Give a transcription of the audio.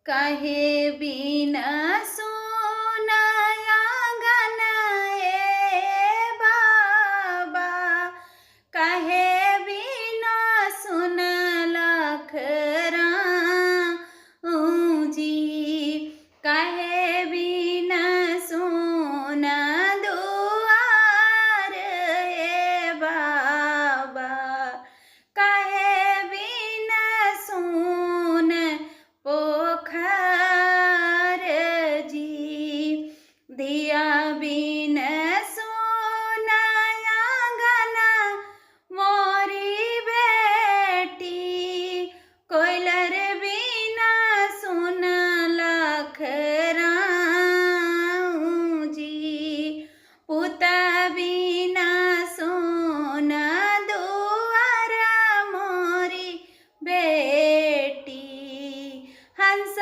काहे बिना सुनाया गाना ए बाबा, काहे बिना सुन लखरा जी, काहे बिना सुन दुआर ए बाबा, काहे बिना सुन पोखर जी, दिया बिन सुनाया गाना मोरी बेटी, कोयलर बिना सुन लखरा जी, पुता बिना सुन दुआर मोरी बेटी, हंस